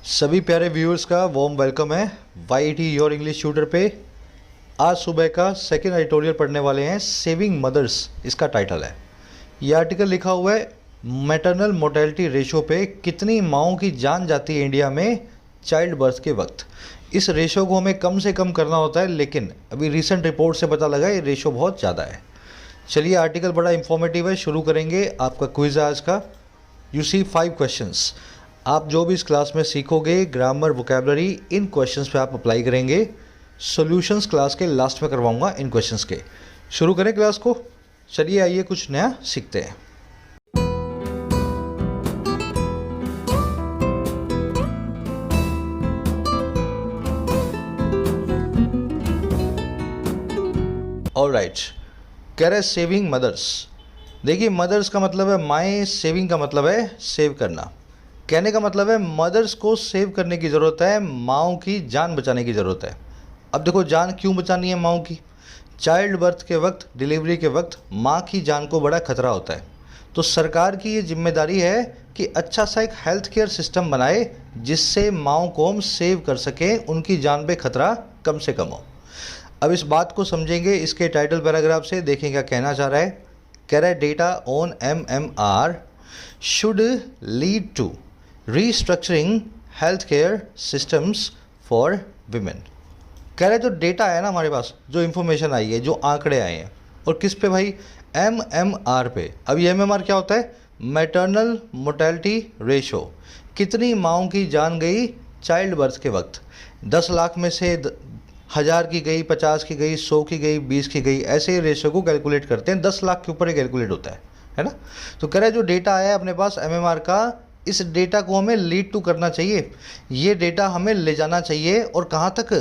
सभी प्यारे व्यूअर्स का वार्म वेलकम है वाईटी योर इंग्लिश ट्यूटर पे। आज सुबह का सेकंड एडिटोरियल पढ़ने वाले हैं, सेविंग मदर्स इसका टाइटल है। ये आर्टिकल लिखा हुआ है मैटरनल मोर्टेलिटी रेशो पे, कितनी माँओं की जान जाती है इंडिया में चाइल्ड बर्थ के वक्त। इस रेशो को हमें कम से कम करना होता है, लेकिन अभी रिसेंट रिपोर्ट से पता लगा ये रेशो बहुत ज़्यादा है। चलिए, आर्टिकल बड़ा इंफॉर्मेटिव है, शुरू करेंगे। आपका क्विज है आज का। You see 5 questions. आप जो भी इस क्लास में सीखोगे, ग्रामर, वोकैबुलरी, इन क्वेश्चंस पे आप अप्लाई करेंगे। सॉल्यूशंस क्लास के लास्ट में करवाऊंगा इन क्वेश्चंस के। शुरू करें क्लास को। चलिए आइए कुछ नया सीखते हैं। ऑलराइट, कह रहे सेविंग मदर्स। देखिए, मदर्स का मतलब है माएँ, सेविंग का मतलब है सेव करना। कहने का मतलब है मदर्स को सेव करने की ज़रूरत है, माँओं की जान बचाने की ज़रूरत है। अब देखो, जान क्यों बचानी है माँओं की? चाइल्ड बर्थ के वक्त, डिलीवरी के वक्त माँ की जान को बड़ा खतरा होता है। तो सरकार की ये जिम्मेदारी है कि अच्छा सा एक हेल्थ केयर सिस्टम बनाए जिससे माँओं को हम सेव कर सकें, उनकी जान पे खतरा कम से कम हो। अब इस बात को समझेंगे इसके टाइटल पैराग्राफ से। देखें क्या कहना चाह रहा है। कह रहा है data on MMR should lead to restructuring health care systems for women. कह रहे जो डेटा है ना हमारे पास, जो इन्फॉर्मेशन आई है, जो आंकड़े आए हैं, और किस पे भाई? MMR पे। अब ये MMR क्या होता है? Maternal mortality ratio. कितनी माँओं की जान गई चाइल्ड बर्थ के वक्त। 10 लाख में से 1000 की गई, 50 की गई, 100 की गई, 20 की गई, ऐसे रेशो को कैलकुलेट करते हैं। 10 लाख के ऊपर ही कैलकुलेट होता है ना। तो कह रहे जो डेटा आया अपने पास MMR का, इस डेटा को हमें लीड टू करना चाहिए। ये डेटा हमें ले जाना चाहिए और कहाँ तक?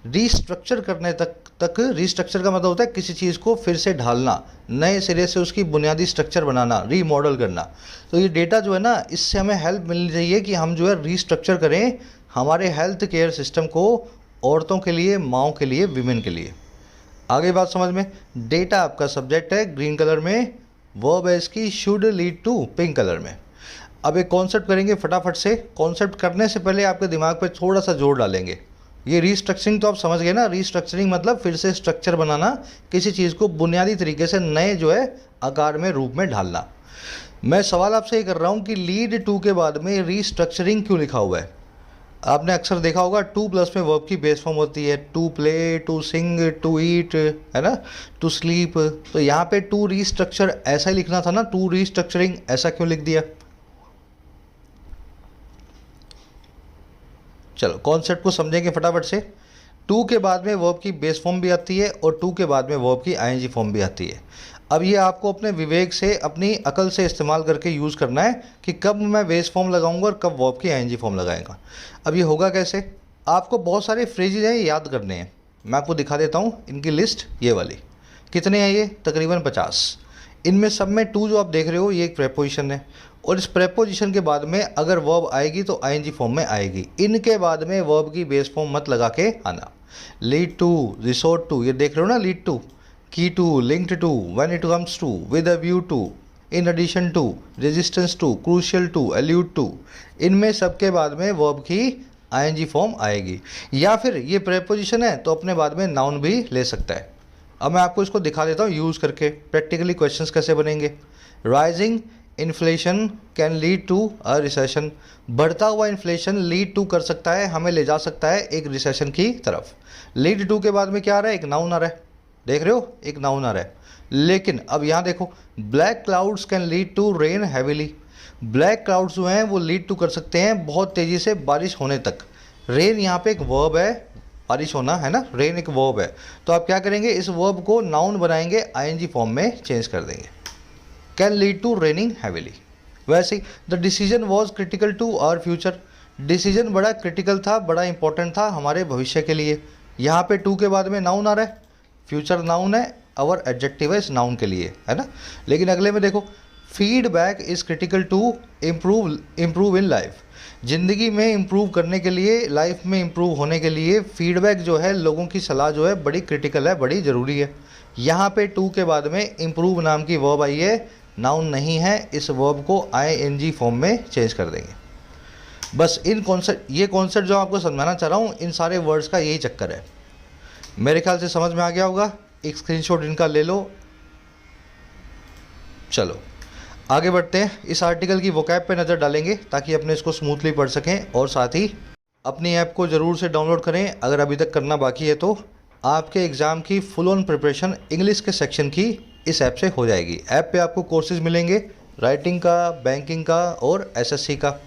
रीस्ट्रक्चर करने तक। रीस्ट्रक्चर का मतलब होता है किसी चीज़ को फिर से ढालना, नए सिरे से उसकी बुनियादी स्ट्रक्चर बनाना, रीमॉडल करना। तो ये डेटा जो है ना, इससे हमें हेल्प मिलनी चाहिए कि हम जो है रीस्ट्रक्चर करें हमारे हेल्थ केयर सिस्टम को, औरतों के लिए, माँओं के लिए, विमेन के लिए। आगे बात समझ में। डेटा आपका सब्जेक्ट है ग्रीन कलर में, वर्ब है इसकी should lead to pink colour में। अब एक कॉन्सेप्ट करेंगे फटाफट से। कॉन्सेप्ट करने से पहले आपके दिमाग पे थोड़ा सा जोर डालेंगे। ये रीस्ट्रक्चरिंग तो आप समझ गए ना। रीस्ट्रक्चरिंग मतलब फिर से स्ट्रक्चर बनाना, किसी चीज़ को बुनियादी तरीके से नए जो है आकार में, रूप में ढालना। मैं सवाल आपसे ये कर रहा हूँ कि लीड टू के बाद में रीस्ट्रक्चरिंग क्यों लिखा हुआ है? आपने अक्सर देखा होगा 2 प्लस में वर्ब की बेस फॉर्म होती है, to play, to sing, to eat, है ना, टू स्लीप। तो यहाँ पे टू रीस्ट्रक्चर ऐसा ही लिखना था ना, टू रीस्ट्रक्चरिंग ऐसा क्यों लिख दिया? चलो कॉन्सेप्ट को समझेंगे फटाफट से। टू के बाद में वर्ब की बेस फॉर्म भी आती है और टू के बाद में वर्ब की ING फॉर्म भी आती है। अब ये आपको अपने विवेक से, अपनी अकल से इस्तेमाल करके यूज़ करना है कि कब मैं बेस फॉर्म लगाऊंगा और कब वर्ब की ING फॉर्म लगाएगा। अब ये होगा कैसे? आपको बहुत सारे फ्रेजेज हैं याद करने हैं। मैं आपको दिखा देता हूँ इनकी लिस्ट। ये वाली कितने हैं? ये तकरीबन 50। इनमें सब में टू जो आप देख रहे हो, ये एक प्रेपोजिशन है, और इस प्रेपोजिशन के बाद में अगर वर्ब आएगी तो ING फॉर्म में आएगी। इनके बाद में वर्ब की बेस फॉर्म मत लगा के आना। लीड टू, रिसोर्ट टू, ये देख रहे हो ना, lead to, key to, linked to, when it comes to, with a view to, in addition to, resistance to, crucial to, alluded to, इनमें सबके बाद में वर्ब की ING फॉर्म आएगी। या फिर ये प्रेपोजिशन है तो अपने बाद में नाउन भी ले सकता है। अब मैं आपको इसको दिखा देता हूँ यूज़ करके, प्रैक्टिकली क्वेश्चंस कैसे बनेंगे। Rising inflation can lead to a recession. बढ़ता हुआ इन्फ्लेशन लीड टू कर सकता है, हमें ले जा सकता है एक रिसेशन की तरफ। लीड टू के बाद में क्या आ रहा है? एक नाउन आ रहा है। देख रहे हो, एक नाउन आ रहा है। लेकिन अब यहाँ देखो, black clouds can lead to rain heavily. Black clouds जो हैं वो लीड टू कर सकते हैं बहुत तेज़ी से बारिश होने तक। रेन यहाँ पे एक वर्ब है, बारिश होना है ना, रेन एक वर्ब है। तो आप क्या करेंगे? इस वर्ब को नाउन बनाएंगे, ING फॉर्म में चेंज कर देंगे। Can lead to raining heavily. वैसे ही the decision was critical to our future. Decision बड़ा क्रिटिकल था, बड़ा इंपॉर्टेंट था हमारे भविष्य के लिए। यहाँ पे टू के बाद में नाउन आ रहा है, फ्यूचर नाउन है, अवर एडजेक्टिव है इस नाउन के लिए, है ना। लेकिन अगले में देखो, feedback is critical to improve in life. ज़िंदगी में इम्प्रूव करने के लिए, लाइफ में इम्प्रूव होने के लिए फीडबैक जो है, लोगों की सलाह जो है, बड़ी क्रिटिकल है, बड़ी ज़रूरी है। यहाँ पे टू के बाद में इम्प्रूव नाम की वर्ब आई है, नाउन नहीं है। इस वर्ब को ING फॉर्म में चेंज कर देंगे। बस इन कॉन्सेप्ट, ये कॉन्सेप्ट जो आपको समझाना चाह रहा हूँ, इन सारे वर्ड्स का यही चक्कर है। मेरे ख्याल से समझ में आ गया होगा। एक स्क्रीनशॉट इनका ले लो। चलो आगे बढ़ते हैं। इस आर्टिकल की वोकैब पे नज़र डालेंगे ताकि अपने इसको स्मूथली पढ़ सकें, और साथ ही अपनी ऐप को ज़रूर से डाउनलोड करें अगर अभी तक करना बाकी है तो। आपके एग्ज़ाम की फुल ऑन प्रिपरेशन इंग्लिश के सेक्शन की इस ऐप से हो जाएगी। ऐप पे आपको कोर्सेज मिलेंगे, राइटिंग का, बैंकिंग का और एसएससी का।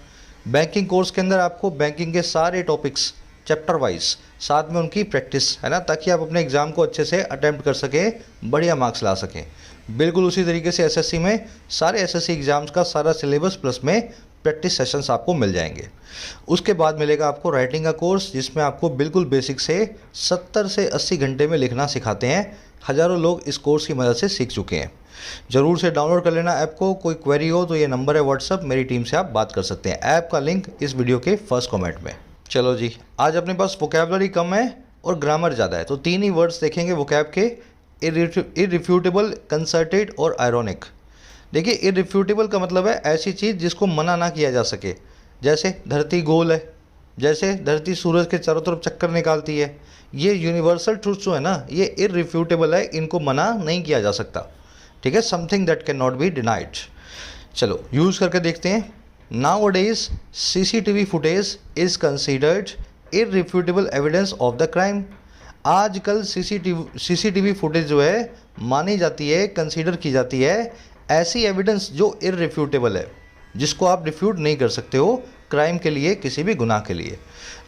बैंकिंग कोर्स के अंदर आपको बैंकिंग के सारे टॉपिक्स चैप्टर वाइज, साथ में उनकी प्रैक्टिस है ना, ताकि आप अपने एग्ज़ाम को अच्छे से अटैम्प्ट कर सकें, बढ़िया मार्क्स ला सकें। बिल्कुल उसी तरीके से एसएससी में सारे एसएससी एग्ज़ाम्स का सारा सिलेबस प्लस में प्रैक्टिस सेशंस आपको मिल जाएंगे। उसके बाद मिलेगा आपको राइटिंग का कोर्स, जिसमें आपको बिल्कुल बेसिक से 70 से 80 घंटे में लिखना सिखाते हैं। हज़ारों लोग इस कोर्स की मदद से सीख चुके हैं। ज़रूर से डाउनलोड कर लेना ऐप को। कोई क्वेरी हो तो ये नंबर है व्हाट्सअप, मेरी टीम से आप बात कर सकते हैं। ऐप का लिंक इस वीडियो के फर्स्ट कमेंट में। चलो जी, आज अपने पास वोकैबुलरी कम है और ग्रामर ज़्यादा है, तो 3 ही वर्ड्स देखेंगे वोकैब के, इररिफ्यूटेबल, कंसर्टेड और आयरॉनिक। देखिए, इररिफ्यूटेबल का मतलब है ऐसी चीज़ जिसको मना ना किया जा सके। जैसे धरती गोल है, जैसे धरती सूरज के चारों तरफ चक्कर निकालती है। ये यूनिवर्सल ट्रूथ जो है ना, ये इररिफ्यूटेबल है, इनको मना नहीं किया जा सकता। ठीक है, something that can not be denied. चलो यूज़ करके देखते हैं। Nowadays CCTV footage is considered irrefutable evidence of the crime. आजकल सीसीटीवी फुटेज जो है मानी जाती है, कंसीडर की जाती है ऐसी एविडेंस जो इररिफ्यूटेबल है, जिसको आप रिफ्यूट नहीं कर सकते हो क्राइम के लिए, किसी भी गुनाह के लिए।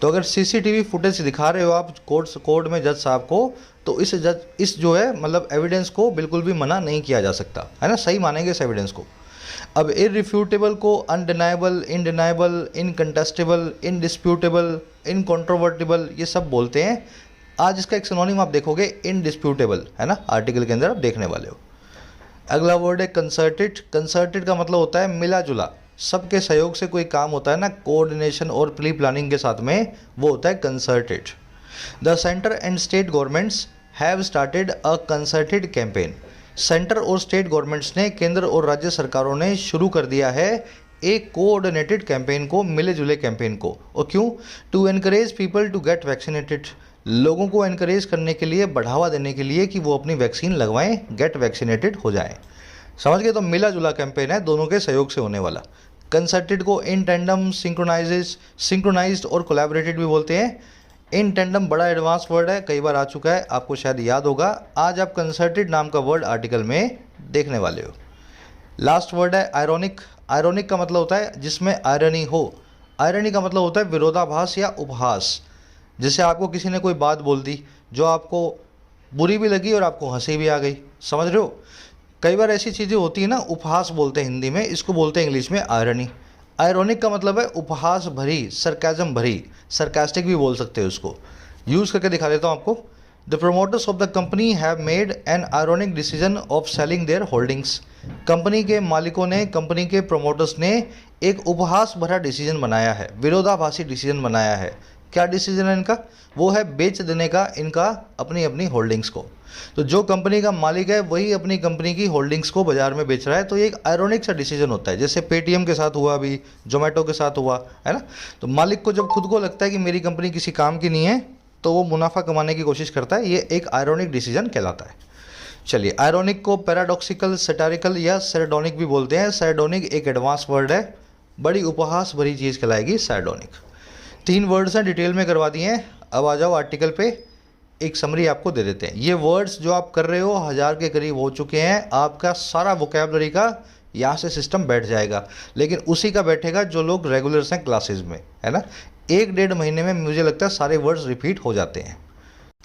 तो अगर सीसीटीवी फुटेज दिखा रहे हो आप कोर्ट में जज साहब को, तो इस जो है मतलब एविडेंस को बिल्कुल भी मना नहीं किया जा सकता, है ना, सही मानेंगे इस एविडेंस को। अब इररिफ्यूटेबल को अनडिनाइबल, इनडिनाइबल, इनकंटेस्टेबल, इनडिस्प्यूटेबल, इनकॉन्ट्रोवर्टिबल, ये सब बोलते हैं। आज इसका एक सिनोनिम आप देखोगे, इनडिस्प्यूटेबल, है ना, आर्टिकल के अंदर आप देखने वाले हो। अगला वर्ड है कंसर्टेड। कंसर्टेड का मतलब होता है मिला जुला, सबके सहयोग से कोई काम होता है ना, कोऑर्डिनेशन और प्री प्लानिंग के साथ में, वो होता है concerted. The centre and state governments have started a concerted campaign. Centre और स्टेट गवर्नमेंट्स ने, केंद्र और राज्य सरकारों ने शुरू कर दिया है एक कोऑर्डिनेटेड कैंपेन को, मिले जुले कैंपेन को। और क्यों? To encourage people to get vaccinated. लोगों को एनकरेज करने के लिए, बढ़ावा देने के लिए कि वो अपनी वैक्सीन लगवाएं, गेट वैक्सीनेटेड हो जाएं। समझ गए? तो मिला जुला कैंपेन है, दोनों के सहयोग से होने वाला। कंसर्टेड को इन टेंडम, सिंक्रोनाइज्ड और कोलैबोरेटेड भी बोलते हैं। इन टेंडम बड़ा एडवांस वर्ड है, कई बार आ चुका है, आपको शायद याद होगा। आज आप कंसर्टेड नाम का वर्ड आर्टिकल में देखने वाले हो। लास्ट वर्ड है आयरॉनिक। आयरॉनिक का मतलब होता है जिसमें आयरनी हो। आयरनी का मतलब होता है विरोधाभास या उपहास। जैसे आपको किसी ने कोई बात बोल दी जो आपको बुरी भी लगी और आपको हंसी भी आ गई, समझ रहे हो? कई बार ऐसी चीज़ें होती है ना, उपहास बोलते हैं हिंदी में, इसको बोलते हैं इंग्लिश में आयरनी। आयरॉनिक का मतलब है उपहास भरी, सरकाजम भरी, सरकास्टिक भी बोल सकते हैं उसको। यूज़ करके दिखा देता हूँ आपको। The promoters of the company have made an ironic decision of selling their holdings. Company के मालिकों ने, कंपनी के प्रोमोटर्स ने एक उपहास भरा डिसीजन बनाया है, विरोधाभासी डिसीजन बनाया है। क्या डिसीजन है इनका? वो है बेच देने का इनका अपनी अपनी होल्डिंग्स को। तो जो कंपनी का मालिक है वही अपनी कंपनी की होल्डिंग्स को बाजार में बेच रहा है, तो ये एक आयरॉनिक सा डिसीजन होता है। जैसे पेटीएम के साथ हुआ, अभी जोमेटो के साथ हुआ, है ना। तो मालिक को जब खुद को लगता है कि मेरी कंपनी किसी काम की नहीं है, तो वो मुनाफा कमाने की कोशिश करता है। ये एक आयरॉनिक डिसीजन कहलाता है। चलिए, आयरॉनिक को पैराडॉक्सिकल, सैटारिकल या सैरडोनिक भी बोलते हैं। सैरडोनिक एक एडवांस वर्ड है, बड़ी उपहास भरी चीज़ कहलाएगी सैरडोनिक। 3 वर्ड्स हैं, डिटेल में करवा दिए हैं। अब आ जाओ आर्टिकल पे, एक समरी आपको दे देते हैं। ये वर्ड्स जो आप कर रहे हो 1000 के करीब हो चुके हैं। आपका सारा वोकैबुलरी का यहाँ से सिस्टम बैठ जाएगा, लेकिन उसी का बैठेगा जो लोग रेगुलर्स हैं क्लासेस में, है ना। 1-1.5 महीने में मुझे लगता है सारे वर्ड्स रिपीट हो जाते हैं।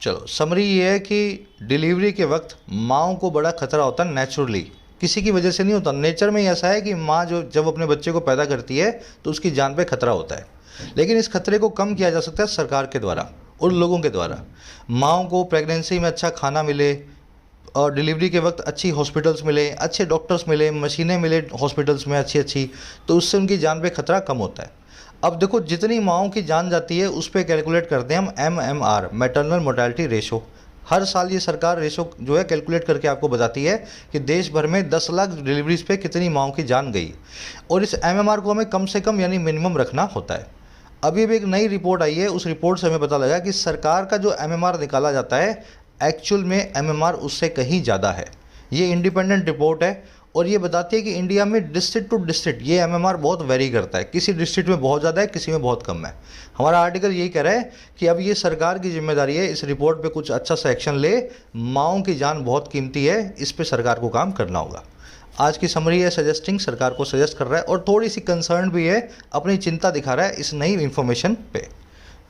चलो, समरी ये है कि डिलीवरी के वक्त माँओं को बड़ा खतरा होता है नेचुरली, किसी की वजह से नहीं होता। नेचर में ही ऐसा है कि माँ जो जब अपने बच्चे को पैदा करती है तो उसकी जान पे खतरा होता है, लेकिन इस खतरे को कम किया जा सकता है सरकार के द्वारा और लोगों के द्वारा। माँओं को प्रेगनेंसी में अच्छा खाना मिले और डिलीवरी के वक्त अच्छी हॉस्पिटल्स मिले, अच्छे डॉक्टर्स मिले, मशीनें मिले हॉस्पिटल्स में अच्छी, तो उससे उनकी जान पे खतरा कम होता है। अब देखो, जितनी माँओं की जान जाती है उस पर कैलकुलेट करते हैं हम MMR, मैटरनल मोर्टेलिटी रेशो। हर साल ये सरकार रेशो जो है कैलकुलेट करके आपको बताती है कि देश भर में 10 लाख डिलीवरीज पे कितनी माँओं की जान गई, और इस MMR को हमें कम से कम यानी मिनिमम रखना होता है। अभी भी एक नई रिपोर्ट आई है, उस रिपोर्ट से हमें पता लगा कि सरकार का जो एमएमआर निकाला जाता है एक्चुअल में एमएमआर उससे कहीं ज़्यादा है। ये इंडिपेंडेंट रिपोर्ट है और ये बताती है कि इंडिया में डिस्ट्रिक्ट टू डिस्ट्रिक्ट ये एमएमआर बहुत वेरी करता है, किसी डिस्ट्रिक्ट में बहुत ज़्यादा है, किसी में बहुत कम है। हमारा आर्टिकल यही कह रहा है कि अब ये सरकार की जिम्मेदारी है इस रिपोर्ट पे कुछ अच्छा सा एक्शन ले, माओं की जान बहुत कीमती है, इस पे सरकार को काम करना होगा। आज की समरी है सजेस्टिंग, सरकार को सजेस्ट कर रहा है और थोड़ी सी कंसर्न भी है, अपनी चिंता दिखा रहा है इस नई इन्फॉर्मेशन पे।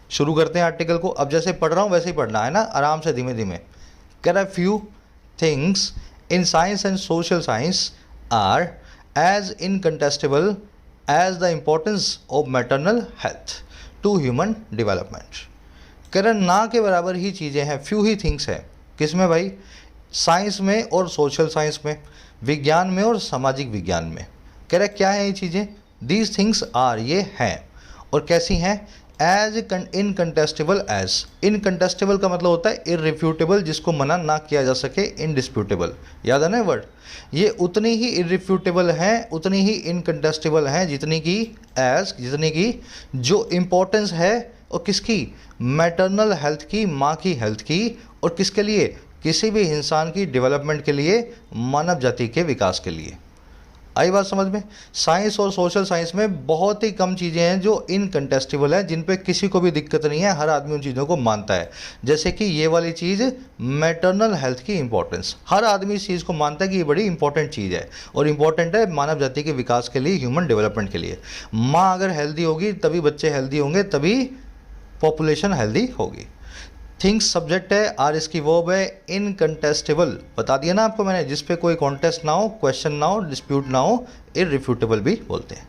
शुरू करते हैं आर्टिकल को। अब जैसे पढ़ रहा हूँ वैसे ही पढ़ना है ना, आराम से धीमे धीमे। कह रहा है few things in science and social science are as incontestable as the importance of maternal health to human development। कह रहे ना के बराबर ही चीज़ें हैं, फ्यू ही थिंग्स हैं। किस में भाई? साइंस में और सोशल साइंस में, विज्ञान में और सामाजिक विज्ञान में। कह रहे क्या है ये चीज़ें? दीज थिंग्स आर, ये हैं। और कैसी हैं? As इनकंटेस्टेबल as. इनकंटेस्टेबल का मतलब होता है इररिफ्यूटेबल, जिसको मना ना किया जा सके, इनडिस्प्यूटेबल। याद है ना वर्ड? ये उतनी ही इररिफ्यूटेबल हैं, उतनी ही इनकंटेस्टेबल हैं जितनी की जो इम्पोर्टेंस है और किसकी? मैटरनल हेल्थ की, माँ की हेल्थ की। और किसके लिए? किसी भी इंसान की डेवलपमेंट के लिए, मानव जाति के विकास के लिए। आई बात समझ में? साइंस और सोशल साइंस में बहुत ही कम चीज़ें हैं जो इनकंटेस्टेबल हैं, जिन पे किसी को भी दिक्कत नहीं है, हर आदमी उन चीज़ों को मानता है। जैसे कि ये वाली चीज़, मैटरनल हेल्थ की इंपॉर्टेंस, हर आदमी इस चीज़ को मानता है कि ये बड़ी इंपॉर्टेंट चीज़ है और इंपॉर्टेंट है मानव जाति के विकास के लिए, ह्यूमन डेवलपमेंट के लिए। माँ अगर हेल्दी होगी तभी बच्चे हेल्दी होंगे, तभी पॉपुलेशन हेल्दी होगी। थिंग्स सब्जेक्ट है, आर इसकी वर्ब है, इनकंटेस्टेबल बता दिया ना आपको मैंने, जिस पे कोई कॉन्टेस्ट ना हो, क्वेश्चन ना हो, डिस्प्यूट ना हो, इररिफ्यूटेबल भी बोलते हैं।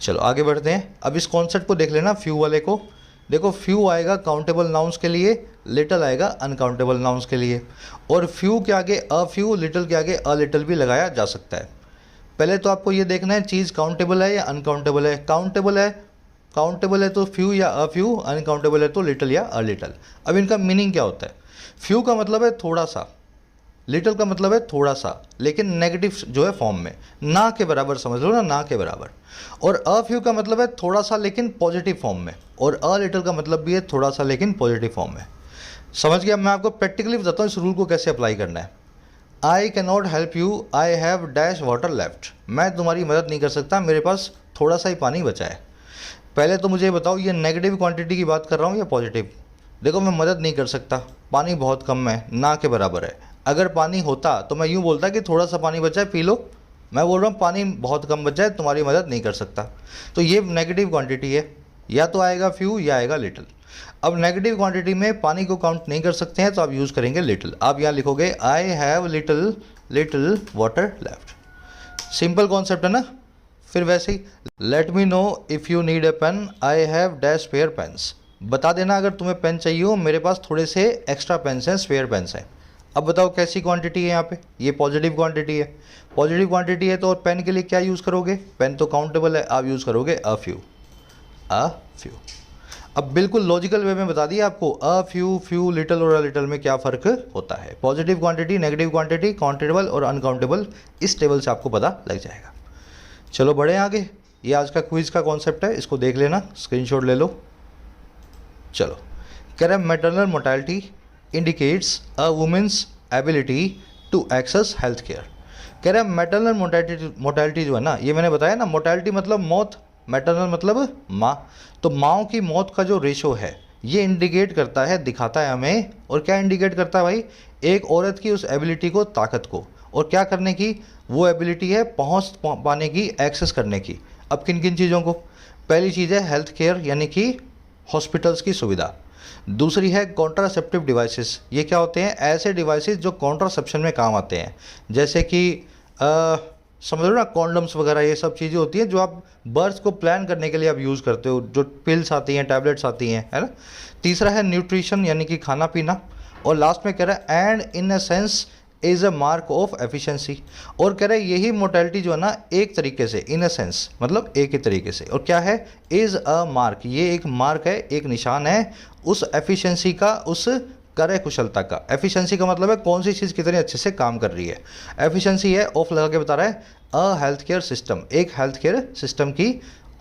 चलो आगे बढ़ते हैं। अब इस कॉन्सेप्ट को देख लेना, फ्यू वाले को। देखो फ्यू आएगा काउंटेबल नाउन्स के लिए, लिटल आएगा अनकाउंटेबल नाउन्स के लिए। और फ्यू के आगे अ फ्यू, लिटल के आगे अ लिटल भी लगाया जा सकता है। पहले तो आपको ये देखना है चीज़ काउंटेबल है या अनकाउंटेबल है। काउंटेबल है तो फ्यू या अ फ्यू, अनकाउंटेबल है तो लिटल या अ लिटल। अब इनका मीनिंग क्या होता है? फ्यू का मतलब है थोड़ा सा, लिटल का मतलब है थोड़ा सा, लेकिन नेगेटिव जो है फॉर्म में, ना के बराबर समझ लो ना के बराबर। और अ फ्यू का मतलब है थोड़ा सा लेकिन पॉजिटिव फॉर्म में, और अ लिटल का मतलब भी है थोड़ा सा लेकिन पॉजिटिव फॉर्म में। समझ गया? मैं आपको प्रैक्टिकली बताता हूँ इस रूल को कैसे अप्लाई करना है। I can not help you, I have dash water left. मैं तुम्हारी मदद नहीं कर सकता, मेरे पास थोड़ा सा ही पानी बचा है। पहले तो मुझे बताओ ये नेगेटिव क्वांटिटी की बात कर रहा हूँ या पॉजिटिव? देखो मैं मदद नहीं कर सकता, पानी बहुत कम है, ना के बराबर है। अगर पानी होता तो मैं यूँ बोलता कि थोड़ा सा पानी बचा है पी लो। मैं बोल रहा हूँ पानी बहुत कम बचा है, तुम्हारी मदद नहीं कर सकता। तो ये नेगेटिव क्वांटिटी है, या तो आएगा फ्यू या आएगा लिटिल। अब नेगेटिव क्वांटिटी में पानी को काउंट नहीं कर सकते हैं तो आप यूज़ करेंगे लिटिल। आप यहाँ लिखोगे I have little water left. Simple concept है ना? फिर वैसे ही let me know if you need a pen, I have dash spare pens. बता देना अगर तुम्हें पेन चाहिए हो, मेरे पास थोड़े से एक्स्ट्रा पेन्स हैं, स्पेयर पेन्स हैं। अब बताओ कैसी क्वांटिटी है यहाँ पे? ये पॉजिटिव क्वांटिटी है। पॉजिटिव क्वांटिटी है तो और पेन के लिए क्या यूज़ करोगे? पेन तो काउंटेबल है, आप यूज़ करोगे अ फ्यू। अब बिल्कुल लॉजिकल वे में बता दिया आपको अ फ्यू लिटिल और अ लिटिल में क्या फ़र्क होता है। Positive quantity, negative quantity, countable और अनकाउंटेबल, इस टेबल से आपको पता लग जाएगा। चलो बढ़े आगे। ये आज का क्विज का कॉन्सेप्ट है, इसको देख लेना, स्क्रीनशॉट ले लो। चलो कह रहा है maternal mortality indicates a women's ability to access health care. कह रहा है मैटरनल मोर्टेलिटी जो है ना, ये मैंने बताया ना, मोर्टेलिटी मतलब मौत, मैटरनल मतलब माँ। तो माँओं की मौत का जो रेशो है ये इंडिकेट करता है, दिखाता है हमें। और क्या इंडिकेट करता है भाई? एक औरत की उस एबिलिटी को, ताकत को, और क्या करने की वो एबिलिटी है, पहुंच पाने की, एक्सेस करने की। अब किन किन चीज़ों को? पहली चीज़ है हेल्थ केयर यानी कि हॉस्पिटल्स की सुविधा। दूसरी है कॉन्ट्रासेप्टिव डिवाइसेस। ये क्या होते हैं? ऐसे डिवाइसेस जो कॉन्ट्रासेप्शन में काम आते हैं, जैसे कि समझ लो ना कॉन्डम्स वगैरह, ये सब चीज़ें होती हैं जो आप बर्थ को प्लान करने के लिए आप यूज़ करते हो, जो पिल्स आती हैं, टैबलेट्स आती हैं, है ना। तीसरा है न्यूट्रिशन यानी कि खाना पीना। और लास्ट में कह रहा है and in a sense is a mark of efficiency. और कह रहे हैं यही मोर्टेलिटी जो है ना, एक तरीके से, इन अ सेंस मतलब एक ही तरीके से, और क्या है? इज़ अ मार्क, ये एक मार्क है, एक निशान है उस एफिशिएंसी का, उस कार्य कुशलता का। एफिशिएंसी का मतलब है कौन सी चीज़ कितने अच्छे से काम कर रही है। एफिशिएंसी है ऑफ लगा के बता रहा है अ हेल्थ केयर सिस्टम, एक हेल्थ केयर सिस्टम की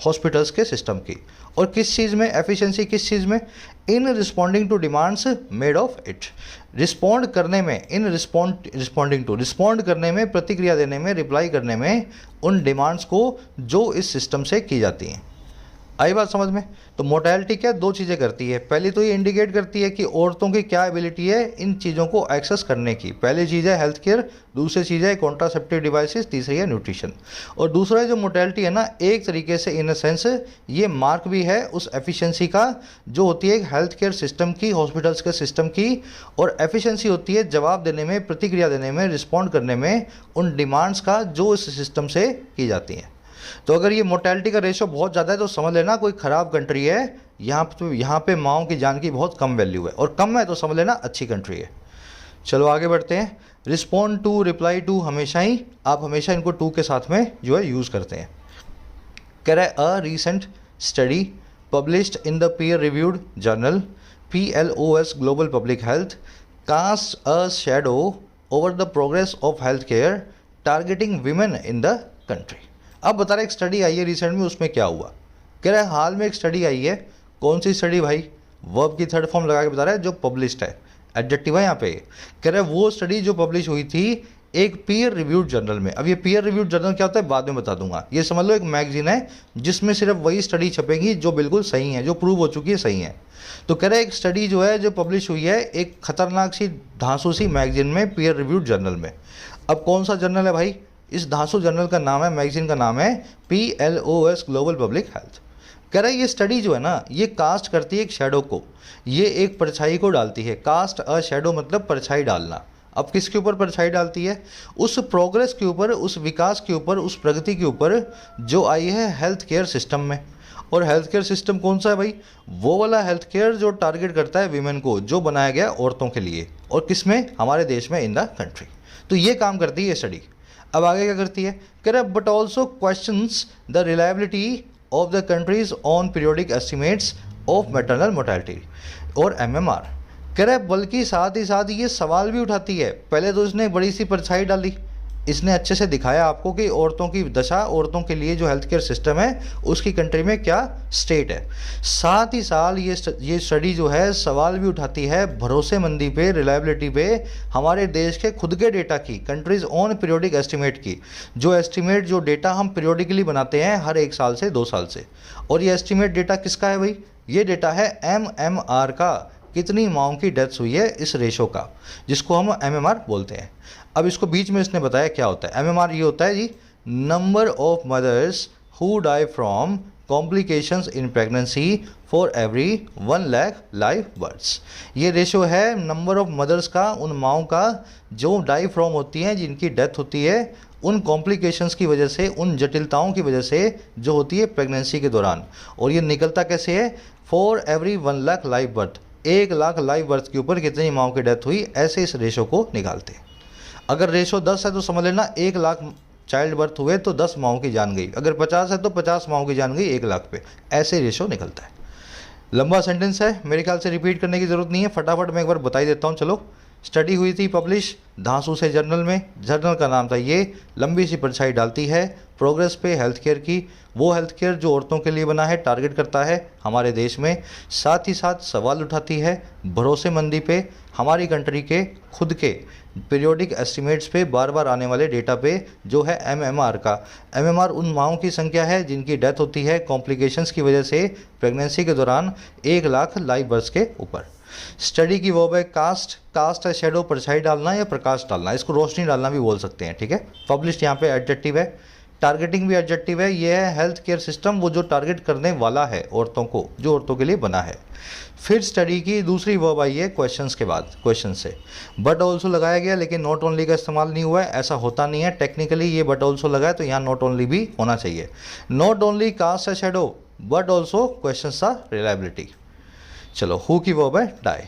हॉस्पिटल्स के सिस्टम की। और किस चीज़ में एफिशिएंसी, किस चीज़ में? In responding to demands made of it. Respond करने में, इन रिस्पॉन्डिंग टू, रिस्पॉन्ड करने में, प्रतिक्रिया देने में, रिप्लाई करने में उन डिमांड्स को जो इस सिस्टम से की जाती हैं। आई बात समझ में? तो मोर्टेलिटी क्या दो चीज़ें करती है। पहली तो ये इंडिकेट करती है कि औरतों की क्या एबिलिटी है इन चीज़ों को एक्सेस करने की। पहली चीज़ है हेल्थ केयर, दूसरी चीज़ है कॉन्ट्रासेप्टिव डिवाइसेस, तीसरी है न्यूट्रिशन। और दूसरा जो मोर्टेलिटी है ना, एक तरीके से इन अ सेंस ये मार्क भी है उस एफिशिएंसी का जो होती है हेल्थ केयर सिस्टम की, हॉस्पिटल्स के सिस्टम की। और एफिशिएंसी होती है जवाब देने में, प्रतिक्रिया देने में, रिस्पॉन्ड करने में उन डिमांड्स का जो इस सिस्टम से की जाती हैं। तो अगर ये मोर्टेलिटी का रेशो बहुत ज़्यादा है तो समझ लेना कोई ख़राब कंट्री है। यहाँ पे माओं की जान की बहुत कम वैल्यू है, और कम है तो समझ लेना अच्छी कंट्री है। चलो आगे बढ़ते हैं। रिस्पॉन्ड टू, रिप्लाई टू, हमेशा ही आप हमेशा इनको टू के साथ में जो है यूज़ करते हैं। कह रहा है a recent study published in the peer reviewed journal PLOS global public health cast a shadow over the progress of health care targeting women in the country. अब बता रहे एक स्टडी आई है रिसेंट में, उसमें क्या हुआ? कह रहा है हाल में एक स्टडी आई है। कौन सी स्टडी भाई? वर्ब की थर्ड फॉर्म लगा के बता रहा है, जो पब्लिश्ड है, एडजेक्टिव है यहाँ पे। कह रहा है वो स्टडी जो पब्लिश हुई थी एक पीयर रिव्यूड जर्नल में। अब ये पीयर रिव्यूड जर्नल क्या होता है बाद में बता दूंगा। ये समझ लो एक मैगजीन है जिसमें सिर्फ वही स्टडी छपेगी जो बिल्कुल सही है, जो प्रूव हो चुकी है सही है। तो कह रहा है एक स्टडी जो है जो पब्लिश हुई है एक खतरनाक सी धांसू सी मैगजीन में, पीयर रिव्यूड जर्नल में। अब कौन सा जर्नल है भाई? इस धांसू जर्नल का नाम है, मैगजीन का नाम है PLOS ग्लोबल पब्लिक हेल्थ। कह रहा है ये स्टडी जो है ना, ये कास्ट करती है एक शैडो को, ये एक परछाई को डालती है। कास्ट अ शैडो मतलब परछाई डालना। अब किसके ऊपर परछाई डालती है? उस प्रोग्रेस के ऊपर, उस विकास के ऊपर, उस प्रगति के ऊपर जो आई है हेल्थ केयर सिस्टम में। और हेल्थ केयर सिस्टम कौन सा है भाई? वो वाला हेल्थ केयर जो टारगेट करता है वीमेन को, जो बनाया गया औरतों के लिए। और किस में? हमारे देश में, इन द कंट्री। तो ये काम करती है ये स्टडी। अब आगे क्या करती है? कह रहा है but also questions the reliability of the countries on periodic estimates of maternal mortality और MMR। कह रहा है बल्कि साथ ही साथ ये सवाल भी उठाती है। पहले तो इसने बड़ी सी परछाई डाली, इसने अच्छे से दिखाया आपको कि औरतों की दशा, औरतों के लिए जो हेल्थ केयर सिस्टम है उसकी कंट्री में क्या स्टेट है। साथ ही साथ ये स्टडी जो है सवाल भी उठाती है भरोसेमंदी पे, रिलायबिलिटी पे, हमारे देश के खुद के डेटा की, कंट्रीज ऑन पीरियोडिक एस्टिमेट की। जो एस्टिमेट, जो डेटा हम पीरियोडिकली बनाते हैं हर 1 साल से 2 साल से। और ये एस्टिमेट डेटा किसका है भाई? ये डेटा है MMR का, कितनी माओं की डेथ्स हुई है इस रेशो का, जिसको हम MMR बोलते हैं। अब इसको बीच में इसने बताया क्या होता है। MMR ये होता है जी, number of mothers who die from complications in pregnancy for every 1 lakh live births. ये रेशो है नंबर ऑफ मदर्स का, उन माओं का जो डाई फ्रॉम होती हैं, जिनकी डेथ होती है उन कॉम्प्लिकेशंस की वजह से, उन जटिलताओं की वजह से जो होती है प्रेगनेंसी के दौरान। और ये निकलता कैसे है? For every 1 lakh live birth, 1 lakh live birth के ऊपर कितनी माओं की डेथ हुई, ऐसे इस रेशो को निकालते हैं। अगर रेशो 10 है तो समझ लेना 1 लाख चाइल्ड बर्थ हुए तो 10 माओं की जान गई। अगर 50 है तो 50 माओं की जान गई 1 लाख पे। ऐसे रेशो निकलता है। लंबा सेंटेंस है, मेरे ख्याल से रिपीट करने की ज़रूरत नहीं है, फटाफट मैं एक बार बता ही देता हूँ। चलो, स्टडी हुई थी पब्लिश धांसू से जर्नल में, जर्नल का नाम था ये, लंबी सी परछाई डालती है प्रोग्रेस पे हेल्थ केयर की। वो हेल्थ केयर जो औरतों के लिए बना है, टारगेट करता है हमारे देश में। साथ ही साथ सवाल उठाती है भरोसेमंदी पे, हमारी कंट्री के खुद के पीरियोडिक एस्टिमेट्स पे, बार बार आने वाले डेटा पे जो है MMR का। MMR उन माओं की संख्या है जिनकी डेथ होती है कॉम्प्लिकेशंस की वजह से प्रेगनेंसी के दौरान 1 लाख लाइव बर्थ के ऊपर। स्टडी की वर्ब है कास्ट। कास्ट है शैडो, परछाई डालना या प्रकाश डालना, इसको रोशनी डालना भी बोल सकते हैं, ठीक है। पब्लिश्ड यहाँ पे एडजेक्टिव है, टारगेटिंग भी एडजेक्टिव है। ये है हेल्थ केयर सिस्टम, वो जो टारगेट करने वाला है औरतों को, जो औरतों के लिए बना है। फिर स्टडी की दूसरी वर्ब आई है क्वेश्चंस के बाद, क्वेश्चन से बट ऑल्सो लगाया गया, लेकिन नॉट ओनली का इस्तेमाल नहीं हुआ है, ऐसा होता नहीं है टेक्निकली। ये बट ऑल्सो लगा है तो यहाँ नॉट ओनली भी होना चाहिए। नॉट ओनली कास्ट है शैडो बट ऑल्सो क्वेश्चंस था रिलायबिलिटी। चलो, हु की वर्ब है डाई।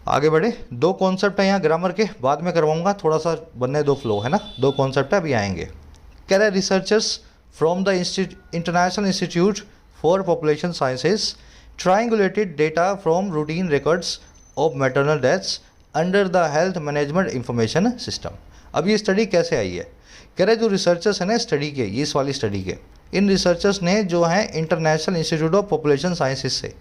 आगे बढ़े, 2 कॉन्सेप्ट है यहाँ ग्रामर के, बाद में करवाऊंगा, थोड़ा सा बनने दो फ्लो, है ना। 2 कॉन्सेप्ट है, अभी आएंगे। कह रहे researchers from the international institute for population sciences triangulated data from routine records of maternal deaths under the health management information system। अब ये स्टडी कैसे आई है? कह रहे जो रिसर्चर्स हैं ना स्टडी के, ये इस वाली स्टडी के, इन रिसर्चर्स ने जो है international institute of population sciences से,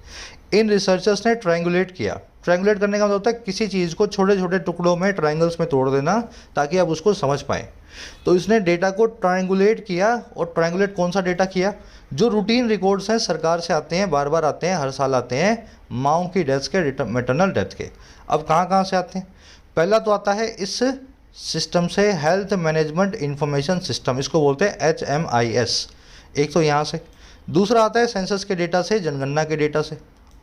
इन रिसर्चर्स ने ट्रायंगुलेट किया। ट्रायंगुलेट करने का मतलब होता है किसी चीज़ को छोटे छोटे टुकड़ों में, ट्रायंगल्स में तोड़ देना ताकि आप उसको समझ पाएँ। तो इसने डेटा को ट्रायंगुलेट किया, और ट्रायंगुलेट कौन सा डेटा किया? जो रूटीन रिकॉर्ड्स हैं सरकार से आते हैं, बार बार आते हैं, हर साल आते हैं, माँओं की डेथ्स के, मैटरनल डेथ के। अब कहाँ कहाँ से आते हैं? पहला तो आता है इस सिस्टम से, हेल्थ मैनेजमेंट इंफॉर्मेशन सिस्टम, इसको बोलते हैं HMIS। एक तो यहाँ से, दूसरा आता है सेंसस के डेटा से, जनगणना के डेटा से,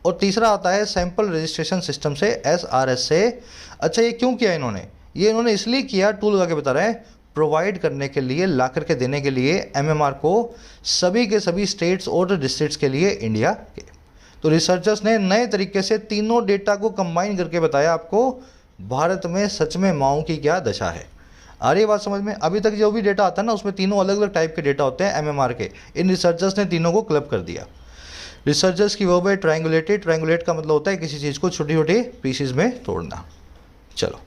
और तीसरा आता है सैंपल रजिस्ट्रेशन सिस्टम से, SRS से। अच्छा, ये क्यों किया इन्होंने? ये इन्होंने इसलिए किया, टूल लगा के बता रहे हैं, प्रोवाइड करने के लिए, ला करके देने के लिए MMR को सभी के सभी स्टेट्स और डिस्ट्रिक्ट्स के लिए इंडिया के। तो रिसर्चर्स ने नए तरीके से तीनों डेटा को कंबाइन करके बताया आपको भारत में सच में माँओं की क्या दशा है। आ रही बात समझ में? अभी तक जो भी डेटा आता है ना, उसमें तीनों अलग अलग टाइप के डेटा होते हैं MMR के। इन रिसर्चर्स ने तीनों को क्लब कर दिया। रिसर्चर्स की वर्ब है ट्रायंगुलेटेड। ट्रायंगुलेट का मतलब होता है किसी चीज़ को छोटी छोटी पीसेज में तोड़ना। चलो,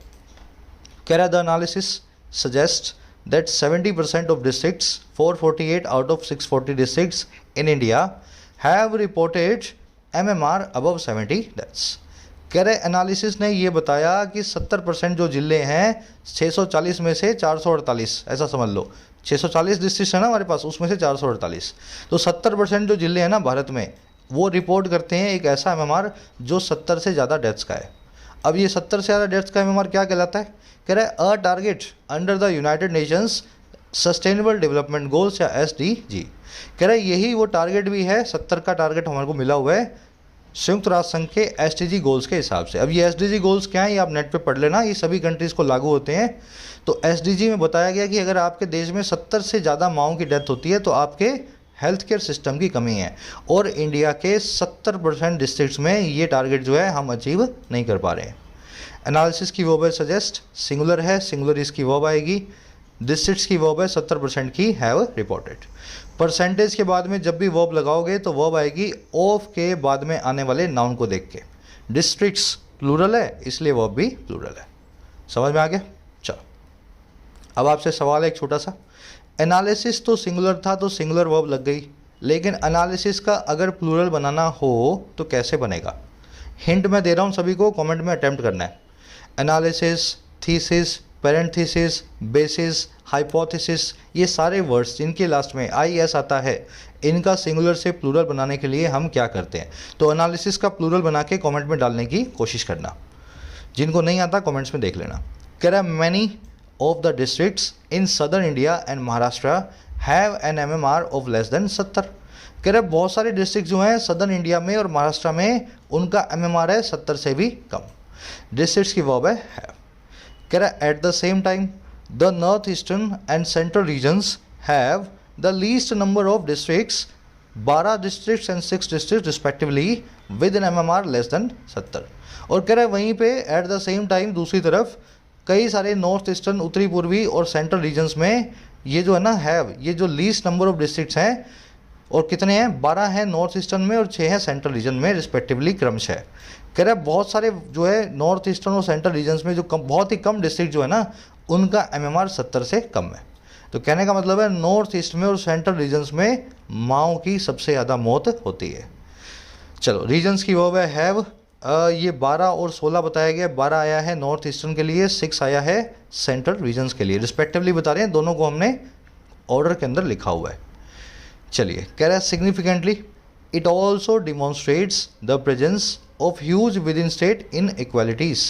कह रहा the analysis suggest that 70% of districts, 448 out of 640 districts in India have reported MMR above 70 deaths। कह रहे एनालिसिस ने ये बताया कि 70% जो जिले हैं, 640 में से 448, ऐसा समझ लो 640 डिस्ट्रिक्ट है ना हमारे पास, उसमें से 448, तो 70% जो जिले हैं ना भारत में, वो रिपोर्ट करते हैं एक ऐसा MMR जो 70 से ज़्यादा डेथ्स का है। अब ये 70 से ज़्यादा डेथ्स का MMR क्या कहलाता है? कह रहा है a target under the United Nations sustainable development goals, या SDG। कह रहा है यही वो टारगेट भी है, 70 का टारगेट हमारे को मिला हुआ है संयुक्त राष्ट्र संघ के SDG गोल्स के हिसाब से। अब ये SDG गोल्स क्या है, ये आप नेट पे पढ़ लेना, ये सभी कंट्रीज़ को लागू होते हैं। तो SDG में बताया गया कि अगर आपके देश में 70 से ज़्यादा माँओं की डेथ होती है तो आपके हेल्थ केयर सिस्टम की कमी है, और इंडिया के 70% डिस्ट्रिक्ट्स में ये टारगेट जो है हम अचीव नहीं कर पा रहे हैं। एनालिसिस की वर्ब है सजेस्ट, सिंगुलर है, सिंगुलर इसकी वर्ब आएगी। डिस्ट्रिक्ट्स की वर्ब है 70% की हैव रिपोर्टेड। परसेंटेज के बाद में जब भी वर्ब लगाओगे तो वर्ब आएगी ऑफ के बाद में आने वाले नाउन को देख के। डिस्ट्रिक्ट्स प्लूरल है, इसलिए वर्ब भी प्लूरल है। समझ में आ गया? चलो, अब आपसे सवाल है एक छोटा सा। एनालिसिस तो सिंगुलर था तो सिंगुलर वर्ब लग गई, लेकिन एनालिसिस का अगर प्लूरल बनाना हो तो कैसे बनेगा? हिंट मैं दे रहा हूँ सभी को, कमेंट में अटेम्प्ट करना है। Analysis, thesis, parenthesis, basis, hypothesis, ये सारे वर्ड्स जिनके लास्ट में IS आता है, इनका सिंगुलर से प्लूरल बनाने के लिए हम क्या करते हैं? तो एनालिसिस का प्लूरल बना के कमेंट में डालने की कोशिश करना। जिनको नहीं आता कमेंट्स में देख लेना। कह रहा है many of the districts in southern India and Maharashtra have an MMR of less than 70। कह रहे बहुत सारे डिस्ट्रिक्ट जो हैं सदर्न इंडिया में और महाराष्ट्र में, उनका MMR है 70 से भी कम। डिस्ट्रिक्ट्स की वर्ब है हैव। कह रहा है at the same time the north eastern and central regions have the least number of districts, 12 districts and 6 district respectively with an MMR less than 70। और कह रहा है वहीं पे एट द सेम टाइम दूसरी तरफ कई सारे नॉर्थ ईस्टर्न, उत्तरी पूर्वी और सेंट्रल रीजन्स में ये जो है ना हैव, ये जो लीस्ट नंबर ऑफ डिस्ट्रिक्ट्स हैं, और कितने हैं? 12 हैं नॉर्थ ईस्टर्न में और 6 हैं सेंट्रल रीजन में रिस्पेक्टिवली क्रमशः। कह रहा है बहुत सारे जो है नॉर्थ ईस्टर्न और सेंट्रल रीजन्स में जो बहुत ही कम डिस्ट्रिक्ट जो है ना, उनका MMR 70 से कम है। तो कहने का मतलब है नॉर्थ ईस्ट में और सेंट्रल रीजन्स में माँओं की सबसे ज़्यादा मौत होती है। चलो, रीजन्स की वर्ब है हैव। ये 12 और 16 बताया गया। 12 आया है नॉर्थ ईस्टर्न के लिए, 6 आया है सेंट्रल रीजन्स के लिए, रिस्पेक्टिवली बता रहे हैं। दोनों को हमने ऑर्डर के अंदर लिखा हुआ है। चलिए, कह रहा है significantly it also demonstrates the presence of huge with in state in equalities.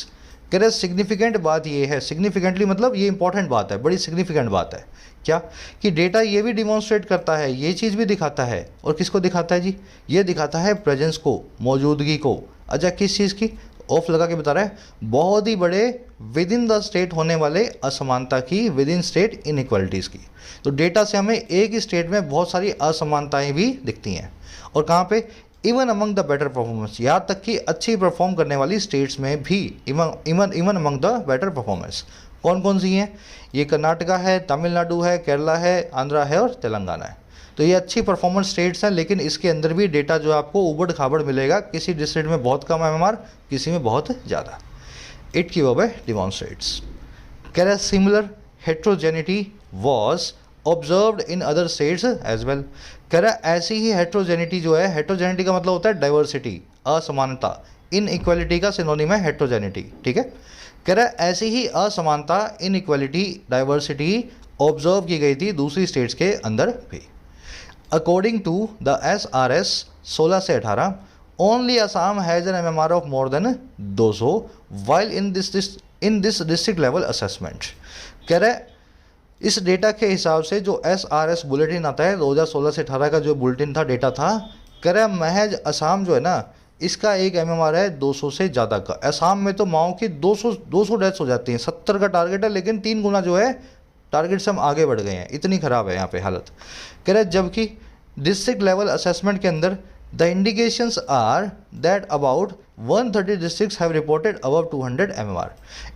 कह रहे सिग्निफिकेंट बात ये है, सिग्निफिकेंटली मतलब ये इंपॉर्टेंट बात है, बड़ी सिग्निफिकेंट बात है। क्या कि डेटा ये भी डिमॉन्स्ट्रेट करता है, ये चीज़ भी दिखाता है, और किसको दिखाता है जी? ये दिखाता है प्रेजेंस को, मौजूदगी को। अच्छा, किस चीज़ की? ऑफ लगा के बता रहा है बहुत ही बड़े विद इन द स्टेट होने वाले असमानता की, विद इन स्टेट इनइक्वालिटीज़ की। तो डेटा से हमें एक ही स्टेट में बहुत सारी असमानताएं भी दिखती हैं, और कहाँ पे? Even among the better performance, यहाँ तक कि अच्छी परफॉर्म करने वाली स्टेट्स में भी, even among the better performance. कौन कौन सी हैं? ये कर्नाटका है, तमिलनाडु है, केरला है, आंध्रा है और तेलंगाना है। तो ये अच्छी परफॉर्मेंस स्टेट्स हैं, लेकिन इसके अंदर भी डेटा जो आपको उबड़ खाबड़ मिलेगा। किसी डिस्ट्रिक्ट में बहुत कम MMR, किसी में बहुत ज़्यादा। इट की वर्ब है डिमॉन्स्ट्रेट्स। कह रहा है similar heterogeneity was observed in other states as well. कह रहा है ऐसी ही हेट्रोजेनिटी जो है, हेट्रोजेनिटी का मतलब होता है डाइवर्सिटी, असमानता, इन इक्वालिटी का सिनोनिम है हेट्रोजेनिटी, ठीक है। कह रहा है ऐसी ही असमानता, इन इक्वालिटी, डाइवर्सिटी ऑब्जर्व की गई थी दूसरी स्टेट्स के अंदर भी। अकॉर्डिंग टू द SRS 16 से 18 only Assam has an MMR of more than 200 while in this district level assessment. कह रहा है इस डेटा के हिसाब से जो SRS बुलेटिन आता है 2016 से 18 का जो बुलेटिन था, डेटा था, कह रहा है महज असम जो है ना, इसका एक MMR है 200 से ज़्यादा का। असम में तो माओ की 200 डेथ्स हो जाती हैं। 70 का टारगेट है, लेकिन 3 गुना जो है टारगेट से हम आगे बढ़ गए हैं, इतनी ख़राब है यहाँ पे हालत। कह रहे जबकि डिस्ट्रिक्ट लेवल असेसमेंट के अंदर the indications are that about 130 districts have reported above 200 MMR।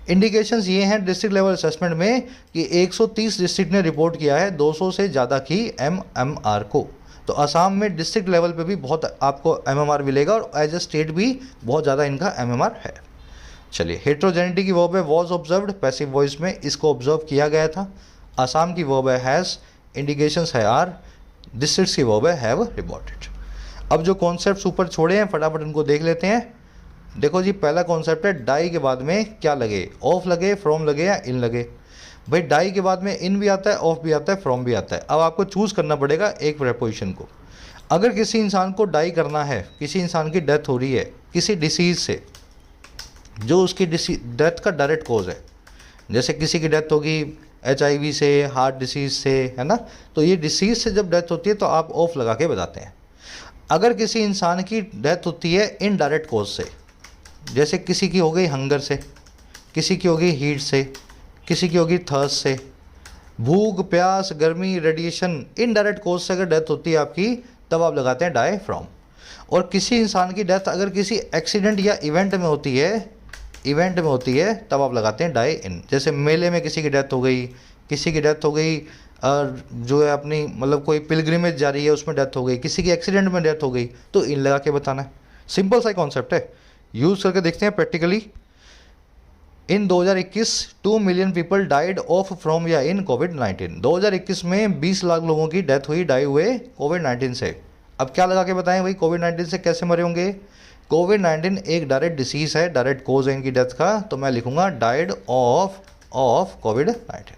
Indications ये हैं डिस्ट्रिक्ट लेवल असेसमेंट में कि 130 डिस्ट्रिक्ट ने रिपोर्ट किया है 200 से ज़्यादा की MMR को। तो असम में डिस्ट्रिक्ट लेवल पे भी बहुत आपको MMR मिलेगा और एज ए स्टेट भी बहुत ज़्यादा इनका MMR है। चलिए, हेट्रोजेनिटी की वर्ब है वॉज ऑब्जर्व्ड, पैसिव वॉइस में इसको ऑब्जर्व किया गया था। असम की वर्ब है हैज़, इंडिकेशंस है आर, डिस्ट्रिक्ट्स की वर्ब है हैव रिपोर्टेड। अब जो कॉन्सेप्ट्स ऊपर छोड़े हैं फटाफट इनको देख लेते हैं। देखो जी, पहला कॉन्सेप्ट है डाई के बाद में क्या लगे, ऑफ लगे, फ्रॉम लगे या इन लगे। भाई डाई के बाद में इन भी आता है, ऑफ भी आता है, फ्रॉम भी आता है। अब आपको चूज़ करना पड़ेगा एक प्रेपोजिशन को। अगर किसी इंसान को डाई करना है, किसी इंसान की डेथ हो रही है किसी डिसीज़ से जो उसकी डेथ का डायरेक्ट कॉज है, जैसे किसी की डेथ होगी HIV से, हार्ट डिसीज़ से, है ना, तो ये डिसीज़ से जब डेथ होती है तो आप ऑफ लगा के बताते हैं। अगर किसी इंसान की डेथ होती है इनडायरेक्ट कॉज से, जैसे किसी की हो गई हंगर से, किसी की हो गई हीट से, किसी की होगी थर्स्ट से, भूख, प्यास, गर्मी, रेडिएशन, इनडायरेक्ट कॉज से अगर डेथ होती है आपकी, तब आप लगाते हैं डाई फ्रॉम। और किसी इंसान की डेथ अगर किसी एक्सीडेंट या इवेंट में होती है, तब आप लगाते हैं डाई इन। जैसे मेले में किसी की डेथ हो गई, किसी की डेथ हो गई जो है अपनी मतलब कोई पिलग्रिमेज जा रही है उसमें डेथ हो गई, किसी की एक्सीडेंट में डेथ हो गई, तो इन लगा के बताना है। सिंपल सा कॉन्सेप्ट है, यूज़ करके देखते हैं practically. In 2021 2 million people died of from या इन कोविड-19। 2021 में 20 लाख लोगों की डेथ हुई डाई हुए कोविड-19 से। अब क्या लगा के बताएं भाई, कोविड-19 से कैसे मरे होंगे। कोविड-19 एक डायरेक्ट डिसीज़ है, डायरेक्ट कोज है इनकी डेथ का, तो मैं लिखूंगा डाइड ऑफ कोविड-19।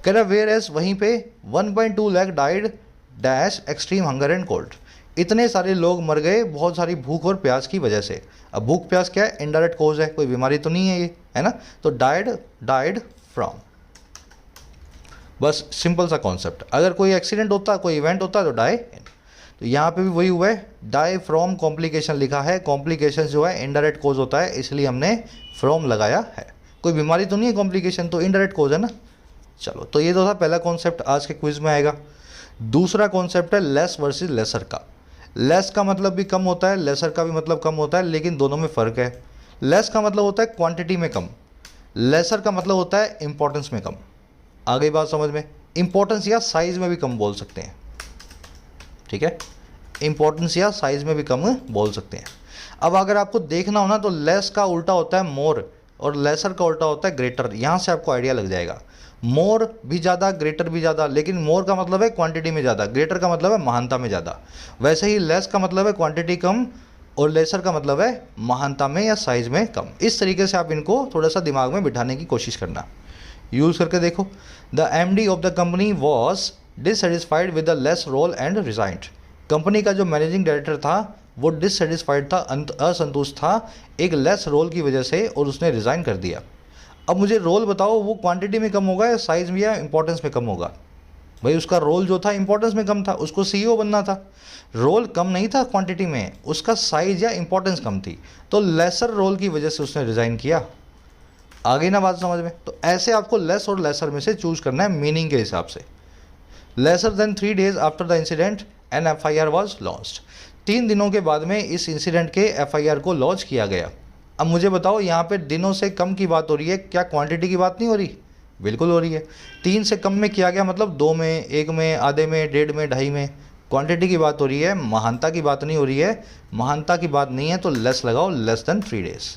कह रहा वेयर एज वहीं पे 1.2 lakh died dash extreme hunger and cold. इतने सारे लोग मर गए बहुत सारी भूख और प्यास की वजह से। अब भूख प्यास क्या है, इनडायरेक्ट कोज है, कोई बीमारी तो नहीं है ये, है ना, तो डाइड फ्रॉम। बस सिंपल सा कॉन्सेप्ट। अगर कोई एक्सीडेंट होता, कोई इवेंट होता तो डाई इन। तो यहाँ पे भी वही हुआ है, डाई फ्रॉम कॉम्प्लिकेशन लिखा है। कॉम्प्लिकेशन जो है इनडायरेक्ट कोज होता है, इसलिए हमने फ्रॉम लगाया है। कोई बीमारी तो नहीं है कॉम्प्लिकेशन, तो इनडायरेक्ट कोज है ना। चलो, तो ये तो था पहला कॉन्सेप्ट, आज के क्विज में आएगा। दूसरा कॉन्सेप्ट है लेस वर्सेस लेसर का। लेस का मतलब भी कम होता है, लेसर का भी मतलब कम होता है, लेकिन दोनों में फ़र्क है। लेस का मतलब होता है क्वांटिटी में कम, लेसर का मतलब होता है इंपॉर्टेंस में कम। आ गई बात समझ में। इंपॉर्टेंस या साइज़ में भी कम बोल सकते हैं, ठीक है, इंपॉर्टेंस या साइज़ में भी कम बोल सकते हैं। अब अगर आपको देखना हो ना, तो लेस का उल्टा होता है मोर और लेसर का उल्टा होता है ग्रेटर। यहाँ से आपको आइडिया लग जाएगा। मोर भी ज़्यादा, ग्रेटर भी ज़्यादा, लेकिन मोर का मतलब है क्वांटिटी में ज़्यादा, ग्रेटर का मतलब है महानता में ज़्यादा। वैसे ही लेस का मतलब है क्वांटिटी कम और लेसर का मतलब है महानता में या साइज़ में कम। इस तरीके से आप इनको थोड़ा सा दिमाग में बिठाने की कोशिश करना। यूज़ करके देखो। The MD of the company was dissatisfied with the less role and resigned. Company का जो मैनेजिंग डायरेक्टर था वो डिससेटिस्फाइड था, असंतुष्ट था एक लेस रोल की वजह से, और उसने रिज़ाइन कर दिया। अब मुझे रोल बताओ, वो क्वांटिटी में कम होगा या साइज़ में या इंपॉर्टेंस में कम होगा। भाई उसका रोल जो था इंपॉर्टेंस में कम था, उसको CEO बनना था। रोल कम नहीं था क्वांटिटी में, उसका साइज़ या इंपॉर्टेंस कम थी, तो लेसर रोल की वजह से उसने रिज़ाइन किया। आ गई ना बात समझ में। तो ऐसे आपको लेस और लेसर में से चूज़ करना है मीनिंग के हिसाब से। Lesser than 3 days after the incident an FIR was launched. 3 दिनों के बाद में इस इंसिडेंट के FIR को लॉन्च किया गया। अब मुझे बताओ, यहाँ पे दिनों से कम की बात हो रही है, क्या क्वांटिटी की बात नहीं हो रही। बिल्कुल हो रही है। 3 से कम में किया गया मतलब 2 में, 1 में, आधे में, 1.5 में, 2.5 में। क्वांटिटी की बात हो रही है, महानता की बात नहीं हो रही है। महानता की बात नहीं है तो लेस लगाओ, लेस देन 3 days।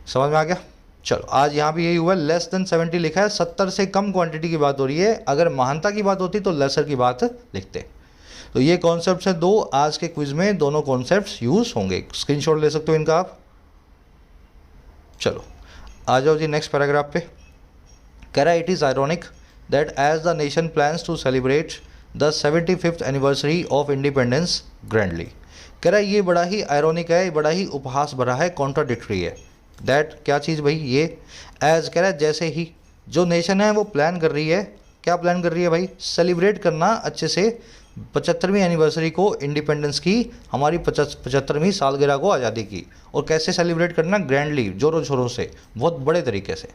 समझ में आ गया। चलो आज यहाँ भी यही हुआ, लेस देन 70 लिखा है, 70 से कम क्वांटिटी की बात हो रही है। अगर महानता की बात होती तो लेसर की बात लिखते। तो ये कॉन्सेप्ट्स हैं दो, आज के क्विज में दोनों कॉन्सेप्ट्स यूज होंगे, स्क्रीनशॉट ले सकते हो इनका आप। चलो आ जाओ जी नेक्स्ट पैराग्राफ पे। कह रहा है it is ironic that as the nation plans to celebrate the 75th anniversary of independence grandly. कह रहा है ये बड़ा ही आयरॉनिक है, बड़ा ही उपहास भरा है, कॉन्ट्राडिक्टरी है। दैट क्या चीज़ भाई, ये एज कह रहा है जैसे ही जो नेशन है वो प्लान कर रही है, क्या प्लान कर रही है भाई, सेलिब्रेट करना अच्छे से 75वीं एनिवर्सरी को, इंडिपेंडेंस की, हमारी 75वीं सालगिरह को, आज़ादी की। और कैसे सेलिब्रेट करना, ग्रैंडली, जोरों शोरों से, बहुत बड़े तरीके से।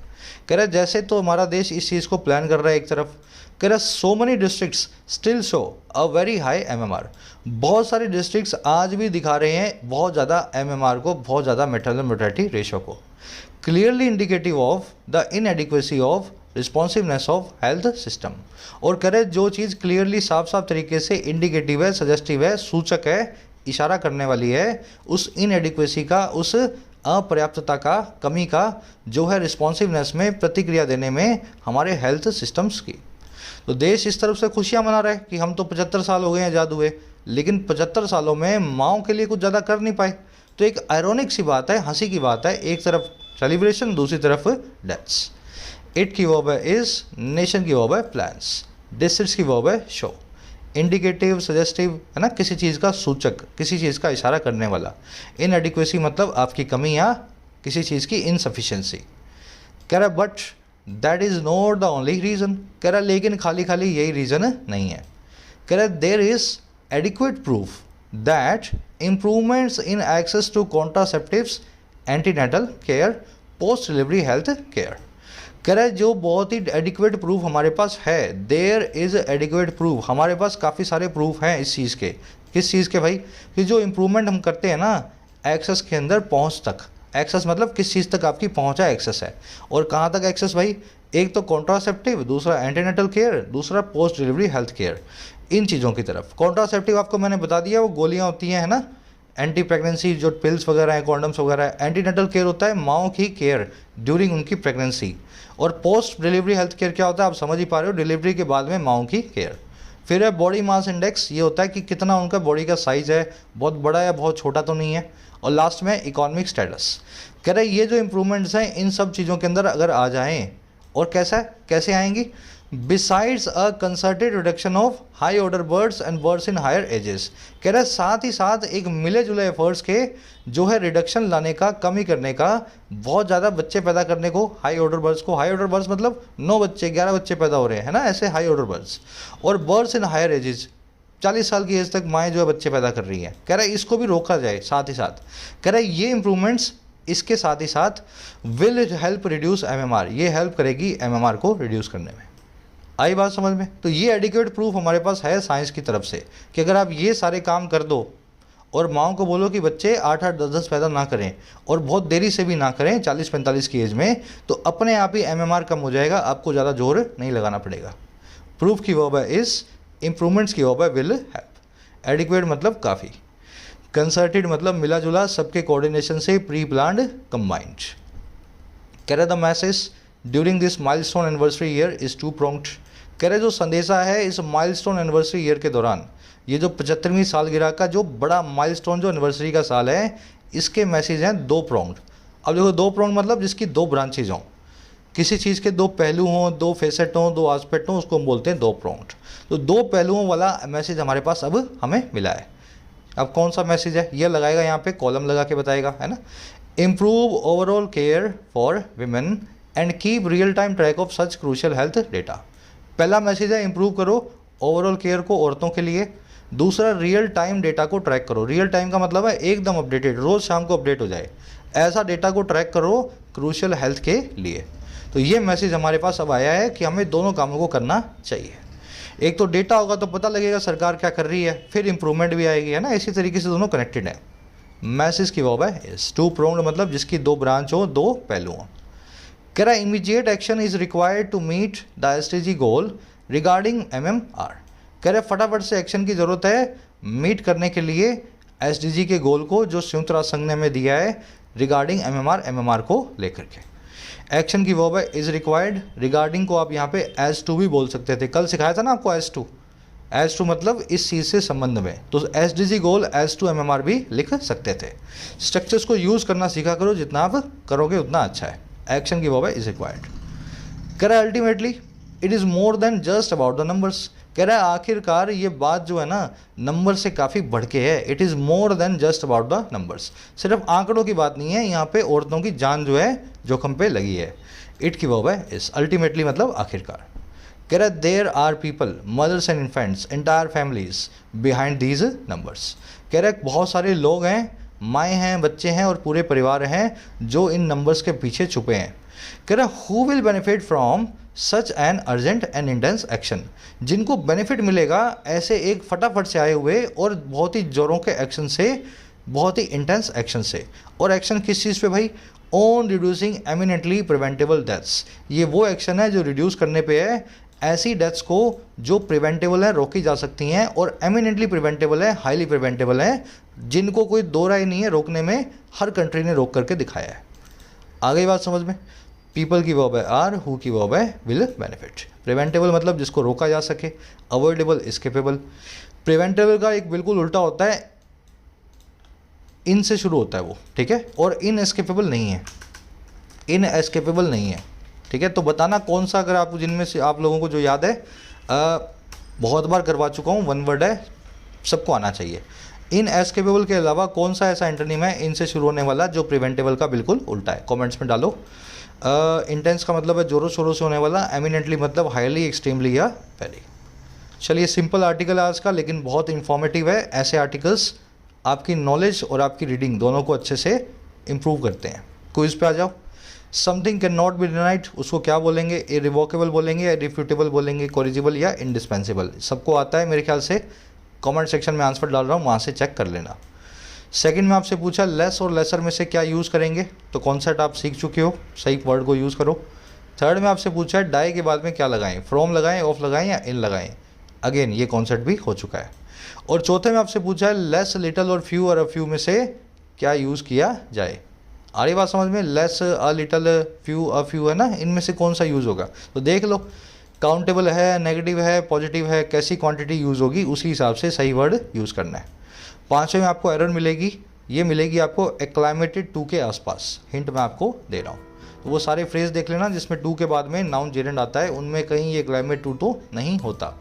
कह रहा है जैसे तो हमारा देश इस चीज़ को प्लान कर रहा है एक तरफ। कह रहा है so many districts still show a very high MMR। बहुत सारे डिस्ट्रिक्ट्स आज भी दिखा रहे हैं बहुत ज़्यादा MMR को, बहुत ज़्यादा मैटरनल मोर्टेलिटी रेशो को, clearly indicative of the inadequacy of responsiveness of health system. और कह रहे जो चीज़ क्लियरली साफ साफ तरीके से इंडिकेटिव है, सजेस्टिव है, सूचक है, इशारा करने वाली है उस इनएडिक्वेसी का, उस अपर्याप्तता का, कमी का जो है रिस्पॉन्सिवनेस में, प्रतिक्रिया देने में हमारे हेल्थ सिस्टम्स की। तो देश इस तरफ से खुशियां मना रहा है कि हम तो 75 साल हो गए हैं आज़ाद हुए, लेकिन 75 सालों में माओ के लिए कुछ ज़्यादा कर नहीं पाए। तो एक आयरॉनिक सी बात है, हंसी की बात है, एक तरफ सेलिब्रेशन, दूसरी तरफ डेथ्स। इट की वर्ब है इज, नेशन की वर्ब है प्लान्स, डिस्ट्रिक्ट्स की वर्ब है शो। इंडिकेटिव, सजेस्टिव है ना, किसी चीज़ का सूचक, किसी चीज़ का इशारा करने वाला। इनएडिक्वेसी मतलब आपकी कमी या किसी चीज़ की इनसफिशिएंसी। कह रहा है but that is not the only reason. कह रहा है लेकिन खाली खाली यही रीज़न नहीं है। कह रहा है there is adequate proof that improvements in access to contraceptives, antenatal care, post delivery health care. कह रहा है जो बहुत ही एडिक्वेट प्रूफ हमारे पास है, देयर इज़ एडिक्वेट प्रूफ, हमारे पास काफ़ी सारे प्रूफ हैं इस चीज़ के। किस चीज़ के भाई, कि जो इम्प्रूवमेंट हम करते हैं ना एक्सेस के अंदर पहुंच तक, एक्सेस मतलब किस चीज़ तक आपकी पहुंचा एक्सेस है, और कहाँ तक एक्सेस भाई, एक तो कॉन्ट्रासेप्टिव, दूसरा एंटीनेटल केयर, दूसरा पोस्ट डिलीवरी हेल्थ केयर, इन चीज़ों की तरफ। कॉन्ट्रासेप्टिव आपको मैंने बता दिया, वो गोलियाँ होती हैं है ना, एंटी प्रेगनेंसी जो पिल्स वगैरह हैं, कॉन्डम्स वगैरह है। एंटीनेटल केयर होता है माओ की केयर ड्यूरिंग उनकी प्रेगनेंसी। और पोस्ट डिलीवरी हेल्थ केयर क्या होता है, आप समझ ही पा रहे हो, डिलीवरी के बाद में माओ की केयर। फिर है बॉडी मास इंडेक्स, ये होता है कि कितना उनका बॉडी का साइज़ है, बहुत बड़ा है, बहुत छोटा तो नहीं है। और लास्ट में इकोनॉमिक स्टेटस। कह रहे ये जो इम्प्रूवमेंट्स हैं इन सब चीज़ों के अंदर अगर आ जाएँ, और कैसे आएंगी, besides a concerted reduction of high order births and births in higher ages. कह रहे साथ ही साथ एक मिले जुले एफर्ट्स के जो है रिडक्शन लाने का, कमी करने का, बहुत ज़्यादा बच्चे पैदा करने को, हाई ऑर्डर बर्ड्स को, हाई ऑर्डर बर्ड्स मतलब 9 बच्चे 11 बच्चे पैदा हो रहे हैं है ना, ऐसे हाई ऑर्डर बर्ड्स। और बर्ड्स इन हायर एजेस, 40 साल की एज तक माएँ जो है बच्चे पैदा कर रही हैं। कह रहा है इसको भी रोका जाए साथ ही साथ। कह रहा है ये इंप्रूवमेंट्स इसके साथ ही साथ विल हेल्प रिड्यूस MMR, ये हेल्प करेगी MMR को रिड्यूस करने में। आई बात समझ में। तो ये एडिक्वेट प्रूफ हमारे पास है साइंस की तरफ से कि अगर आप ये सारे काम कर दो और माओ को बोलो कि बच्चे 8-8, 10-10 पैदा ना करें और बहुत देरी से भी ना करें 40-45 की एज में, तो अपने आप ही MMR कम हो जाएगा, आपको ज़्यादा जोर नहीं लगाना पड़ेगा। प्रूफ की वर्ब है इज, इम्प्रूवमेंट्स की वर्ब है विल हेल्प। एडिक्वेट मतलब काफ़ी, कंसर्टेड मतलब मिला जुला, सबके कोऑर्डिनेशन से, प्री प्लान्ड, कंबाइंड। कह रहे the message during this milestone anniversary year is to prompt. कह रहे जो संदेशा है इस माइलस्टोन एनिवर्सरी ईयर के दौरान, ये जो 75वीं सालगिरह का जो बड़ा माइलस्टोन जो एनिवर्सरी का साल है, इसके मैसेज हैं 2 प्रोंक्ट। अब देखो 2 प्रोंक्ट मतलब जिसकी 2 ब्रांचेज हों, किसी चीज़ के 2 पहलू हों, 2 फेसेट हों, 2 आस्पेक्ट हों, उसको हम बोलते हैं 2 प्रोंक्ट। तो 2 पहलुओं वाला मैसेज हमारे पास अब हमें मिला है। अब कौन सा मैसेज है ये लगाएगा, यहाँ पे कॉलम लगा के बताएगा है ना। Improve overall care for women and keep real time track of such crucial health data. पहला मैसेज है इम्प्रूव करो ओवरऑल केयर को औरतों के लिए। दूसरा रियल टाइम डेटा को ट्रैक करो। रियल टाइम का मतलब है एकदम अपडेटेड, रोज़ शाम को अपडेट हो जाए, ऐसा डेटा को ट्रैक करो क्रूशियल हेल्थ के लिए। तो ये मैसेज हमारे पास अब आया है कि हमें दोनों कामों को करना चाहिए। एक तो डेटा होगा तो पता लगेगा सरकार क्या कर रही है, फिर इंप्रूवमेंट भी आएगी है ना, इसी तरीके से दोनों कनेक्टेड है। मैसेज की वर्ब है इज, 2 प्रोंग्ड मतलब जिसकी 2 ब्रांच हो, 2 पहलू हों। कह रहा है immediate action is required to meet the SDG goal regarding MMR। कह रहे फटाफट से एक्शन की ज़रूरत है मीट करने के लिए SDG के गोल को जो संयुक्त राष्ट्र संघ ने हमें दिया है रिगार्डिंग MMR को लेकर के। एक्शन की वर्ब है इज़ रिक्वायर्ड। रिगार्डिंग को आप यहाँ पे एज टू भी बोल सकते थे, कल सिखाया था ना आपको एज टू। एज टू मतलब इस चीज़ से संबंध में, तो SDG goal as to MMR भी लिख सकते थे। स्ट्रक्चर्स को यूज़ करना सीखा करो, जितना आप करोगे उतना अच्छा है। एक्शन की वर्ब है इज़ रिक्वायर्ड। कह रहा है ultimately it is more than just about the numbers. कह रहा है आखिरकार ये बात जो है ना नंबर से काफ़ी बढ़ के है। It is more than just about the numbers. सिर्फ आंकड़ों की बात नहीं है, यहाँ पे औरतों की जान जो है जोखिम पे लगी है। इट की वर्ब है इस। अल्टीमेटली मतलब आखिरकार। कह रहा है there are people, mothers and infants, entire families behind these numbers. कह रहा है बहुत सारे लोग हैं, माएँ हैं, बच्चे हैं और पूरे परिवार हैं जो इन नंबर्स के पीछे छुपे हैं। कह रहा है who will benefit from such an urgent and intense action. जिनको बेनिफिट मिलेगा ऐसे एक फटाफट से आए हुए और बहुत ही जोरों के एक्शन से, बहुत ही इंटेंस एक्शन से। और एक्शन किस चीज़ पे भाई? On reducing eminently preventable deaths. ये वो एक्शन है जो रिड्यूस करने पे है ऐसी डेथ्स को जो प्रिवेंटेबल है, रोकी जा सकती हैं, और एमिनेंटली प्रिवेंटेबल है, हाईली प्रिवेंटेबल है, जिनको कोई दो राय नहीं है रोकने में। हर कंट्री ने रोक करके दिखाया है। आ गई बात समझ में? पीपल की वर्ब है आर, हु की वर्ब है विल बेनिफिट। प्रिवेंटेबल मतलब जिसको रोका जा सके, अवॉइडेबल एस्केपेबल। प्रिवेंटेबल का एक बिल्कुल उल्टा होता है, इन से शुरू होता है वो, ठीक है, और इनएस्केपेबल नहीं है, इनएस्केपेबल नहीं है, ठीक है। तो बताना कौन सा, अगर आप जिनमें से आप लोगों को जो याद है, बहुत बार करवा चुका हूँ, वन वर्ड है, सबको आना चाहिए। इनएस्केपेबल के अलावा कौन सा ऐसा एंटोनिम है इनसे शुरू होने वाला जो प्रिवेंटेबल का बिल्कुल उल्टा है? कमेंट्स में डालो। इंटेंस का मतलब है जोरों शोरों से होने वाला, एमिनेंटली मतलब हाईली, एक्सट्रीमली या वेरी। चलिए सिंपल आर्टिकल है आज का, लेकिन बहुत इंफॉर्मेटिव है। ऐसे आर्टिकल्स आपकी नॉलेज और आपकी रीडिंग दोनों को अच्छे से इम्प्रूव करते हैं। क्विज पे आ जाओ। Something can not be denied, उसको क्या बोलेंगे? इरिवोकेबल बोलेंगे, इरिफ्यूटेबल बोलेंगे, कोरिजिबल या इंडिस्पेंसिबल? सबको आता है मेरे ख्याल से। कमेंट सेक्शन में आंसर डाल रहा हूँ, वहाँ से चेक कर लेना। सेकंड में आपसे पूछा लेस और लेसर में से क्या यूज़ करेंगे, तो कॉन्सेप्ट आप सीख चुके हो, सही वर्ड को यूज़ करो। थर्ड में आपसे पूछा डाई के बाद में क्या लगाएं, फ्रॉम लगाएं, ऑफ लगाएं या इन लगाएं, अगेन ये कॉन्सेप्ट भी हो चुका है। और चौथे में आपसे पूछा है लेस, लिटल और फ्यू और अ फ्यू में से क्या यूज़ किया जाए। आ रही बात समझ में? Less, a little, few, a few है ना, इनमें से कौन सा यूज़ होगा? तो देख लो, काउंटेबल है, नेगेटिव है, पॉजिटिव है, कैसी क्वांटिटी यूज़ होगी, उसी हिसाब से सही वर्ड यूज़ करना है। पाँचवें में आपको एरर मिलेगी, ये मिलेगी आपको एक्लाइमेटेड टू के आसपास, हिंट मैं आपको दे रहा हूँ। तो वो सारे फ्रेज देख लेना जिसमें टू के बाद में नाउन जेरेंड आता है, उनमें कहीं ये क्लाइमेट टू तो नहीं होता।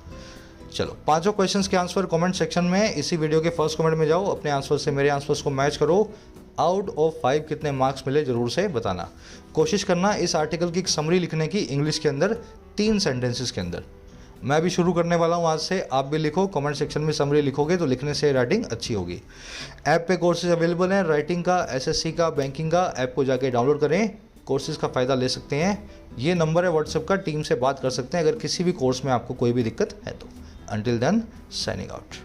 चलो पांचों क्वेश्चंस के आंसर कमेंट सेक्शन में, इसी वीडियो के फर्स्ट कमेंट में जाओ, अपने आंसर से मेरे आंसर्स को मैच करो। आउट ऑफ 5 कितने मार्क्स मिले ज़रूर से बताना। कोशिश करना इस आर्टिकल की एक समरी लिखने की इंग्लिश के अंदर 3 सेंटेंसेस के अंदर। मैं भी शुरू करने वाला हूँ आज से, आप भी लिखो। कमेंट सेक्शन में समरी लिखोगे तो लिखने से राइटिंग अच्छी होगी। ऐप पे कोर्सेज अवेलेबल हैं, राइटिंग का, SSC का, बैंकिंग का। ऐप को जाके डाउनलोड करें, कोर्सेज का फ़ायदा ले सकते हैं। ये नंबर है व्हाट्सएप का, टीम से बात कर सकते हैं अगर किसी भी कोर्स में आपको कोई भी दिक्कत है तो। Until then, signing out.